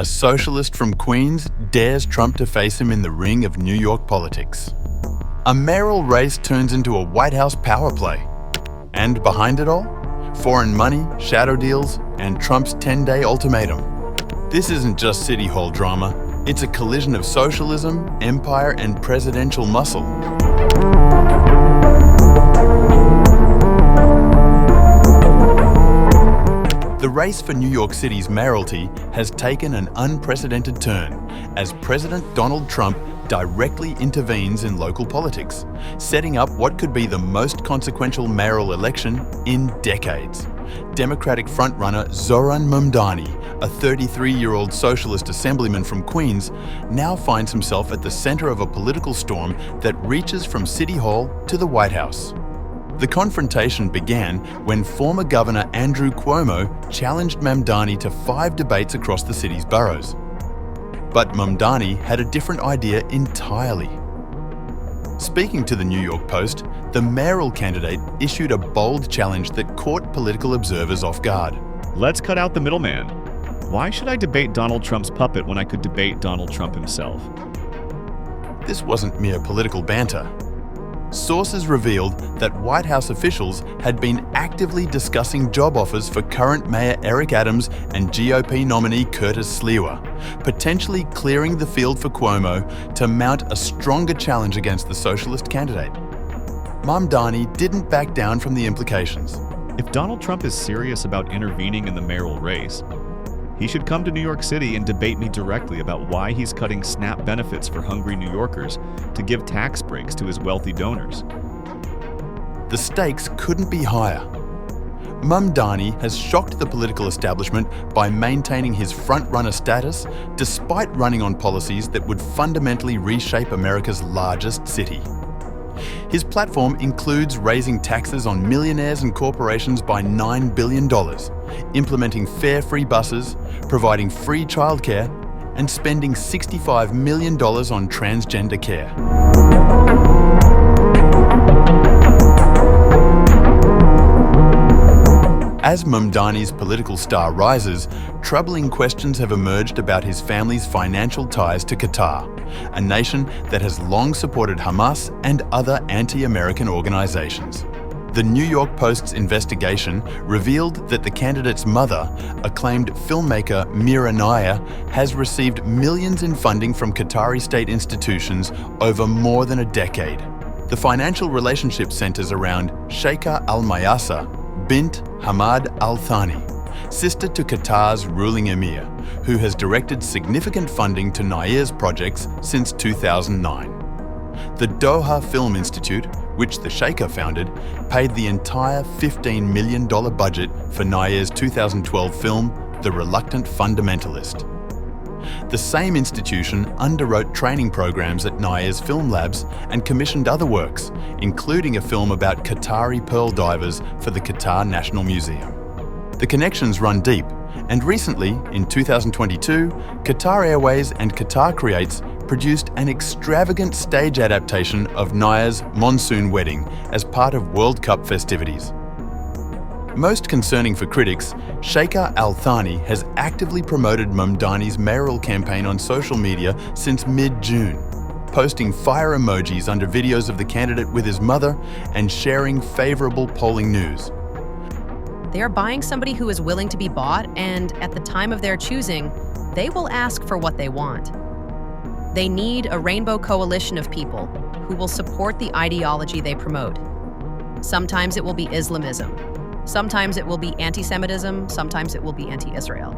a socialist from Queens dares Trump to face him in the ring of New York politics. A mayoral race turns into a White House power play. And behind it all, foreign money, shadow deals, and Trump's 10-day ultimatum. This isn't just City Hall drama, it's a collision of socialism, empire, and presidential muscle. The race for New York City's mayoralty has taken an unprecedented turn as President Donald Trump directly intervenes in local politics, setting up what could be the most consequential mayoral election in decades. Democratic frontrunner Zohran Mamdani, a 33-year-old socialist assemblyman from Queens, now finds himself at the center of a political storm that reaches from City Hall to the White House. The confrontation began when former Governor Andrew Cuomo challenged Mamdani to 5 debates across the city's boroughs. But Mamdani had a different idea entirely. Speaking to the New York Post, the mayoral candidate issued a bold challenge that caught political observers off guard. Let's cut out the middleman. Why should I debate Donald Trump's puppet when I could debate Donald Trump himself? This wasn't mere political banter. Sources revealed that White House officials had been actively discussing job offers for current Mayor Eric Adams and GOP nominee Curtis Sliwa, potentially clearing the field for Cuomo to mount a stronger challenge against the socialist candidate. Mamdani didn't back down from the implications. If Donald Trump is serious about intervening in the mayoral race, he should come to New York City and debate me directly about why he's cutting SNAP benefits for hungry New Yorkers to give tax breaks to his wealthy donors. The stakes couldn't be higher. Mamdani has shocked the political establishment by maintaining his front-runner status despite running on policies that would fundamentally reshape America's largest city. His platform includes raising taxes on millionaires and corporations by $9 billion, implementing fare-free buses, providing free childcare, and spending $65 million on transgender care. As Mamdani's political star rises, troubling questions have emerged about his family's financial ties to Qatar, a nation that has long supported Hamas and other anti-American organizations. The New York Post's investigation revealed that the candidate's mother, acclaimed filmmaker Mira Nair, has received millions in funding from Qatari state institutions over more than a decade. The financial relationship centers around Sheikha Al-Mayasa bint Hamad Al Thani, sister to Qatar's ruling emir, who has directed significant funding to Nair's projects since 2009. The Doha Film Institute, which the Sheikha founded, paid the entire $15 million budget for Nair's 2012 film, The Reluctant Fundamentalist. The same institution underwrote training programs at Nair's film labs and commissioned other works, including a film about Qatari pearl divers for the Qatar National Museum. The connections run deep, and recently, in 2022, Qatar Airways and Qatar Creates produced an extravagant stage adaptation of Nair's Monsoon Wedding as part of World Cup festivities. Most concerning for critics, Sheikha Al Thani has actively promoted Mamdani's mayoral campaign on social media since mid-June, posting fire emojis under videos of the candidate with his mother and sharing favorable polling news. They are buying somebody who is willing to be bought, and at the time of their choosing, they will ask for what they want. They need a rainbow coalition of people who will support the ideology they promote. Sometimes it will be Islamism. Sometimes it will be anti-Semitism, sometimes it will be anti-Israel.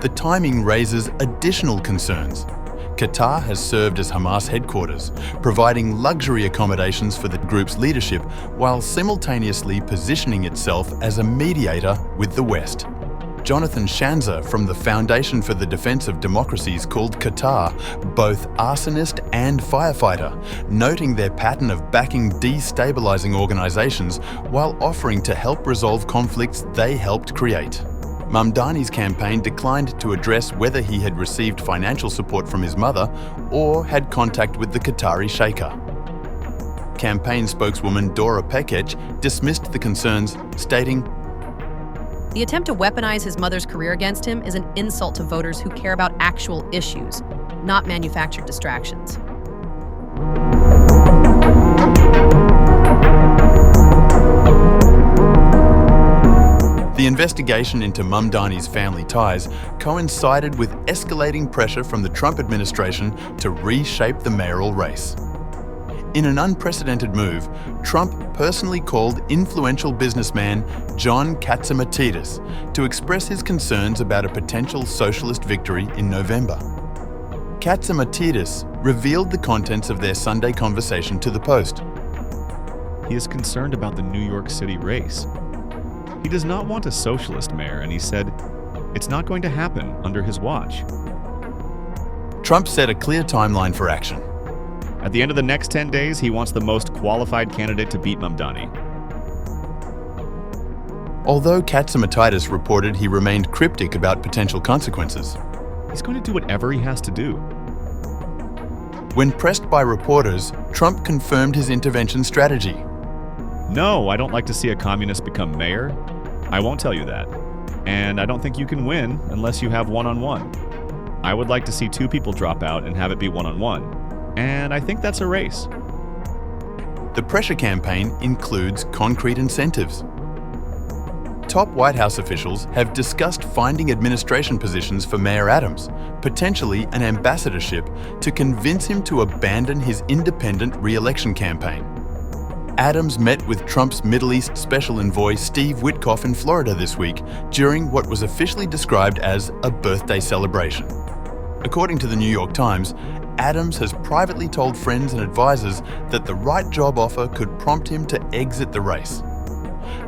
The timing raises additional concerns. Qatar has served as Hamas headquarters, providing luxury accommodations for the group's leadership while simultaneously positioning itself as a mediator with the West. Jonathan Shanzer from the Foundation for the Defense of Democracies called Qatar both arsonist and firefighter, noting their pattern of backing destabilizing organizations while offering to help resolve conflicts they helped create. Mamdani's campaign declined to address whether he had received financial support from his mother or had contact with the Qatari Sheikha. Campaign spokeswoman Dora Pekech dismissed the concerns, stating, The attempt to weaponize his mother's career against him is an insult to voters who care about actual issues, not manufactured distractions. The investigation into Mamdani's family ties coincided with escalating pressure from the Trump administration to reshape the mayoral race. In an unprecedented move, Trump personally called influential businessman John Katzimatidis to express his concerns about a potential socialist victory in November. Katzimatidis revealed the contents of their Sunday conversation to the Post. He is concerned about the New York City race. He does not want a socialist mayor, and he said it's not going to happen under his watch. Trump set a clear timeline for action. At the end of the next 10 days, he wants the most qualified candidate to beat Mamdani. Although Katzimatidis reported he remained cryptic about potential consequences. He's going to do whatever he has to do. When pressed by reporters, Trump confirmed his intervention strategy. No, I don't like to see a communist become mayor. I won't tell you that. And I don't think you can win unless you have one-on-one. I would like to see two people drop out and have it be one-on-one. And I think that's a race. The pressure campaign includes concrete incentives. Top White House officials have discussed finding administration positions for Mayor Adams, potentially an ambassadorship, to convince him to abandon his independent re-election campaign. Adams met with Trump's Middle East Special Envoy Steve Witkoff in Florida this week during what was officially described as a birthday celebration. According to the New York Times, Adams has privately told friends and advisors that the right job offer could prompt him to exit the race.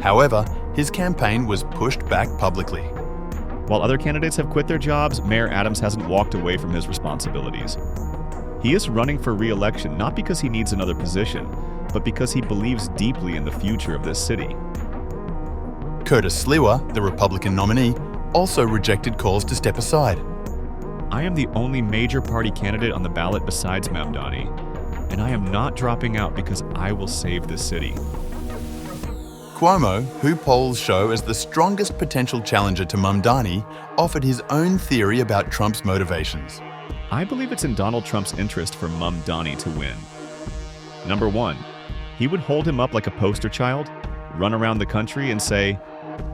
However, his campaign was pushed back publicly. While other candidates have quit their jobs, Mayor Adams hasn't walked away from his responsibilities. He is running for re-election not because he needs another position, but because he believes deeply in the future of this city. Curtis Sliwa, the Republican nominee, also rejected calls to step aside. I am the only major party candidate on the ballot besides Mamdani, and I am not dropping out because I will save this city. Cuomo, who polls show as the strongest potential challenger to Mamdani, offered his own theory about Trump's motivations. I believe it's in Donald Trump's interest for Mamdani to win. Number one, he would hold him up like a poster child, run around the country and say,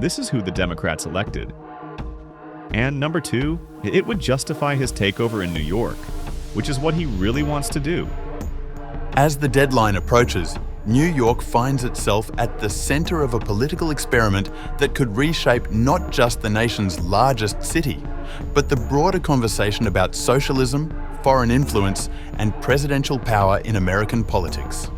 "This is who the Democrats elected." And number two, it would justify his takeover in New York, which is what he really wants to do. As the deadline approaches, New York finds itself at the center of a political experiment that could reshape not just the nation's largest city, but the broader conversation about socialism, foreign influence, and presidential power in American politics.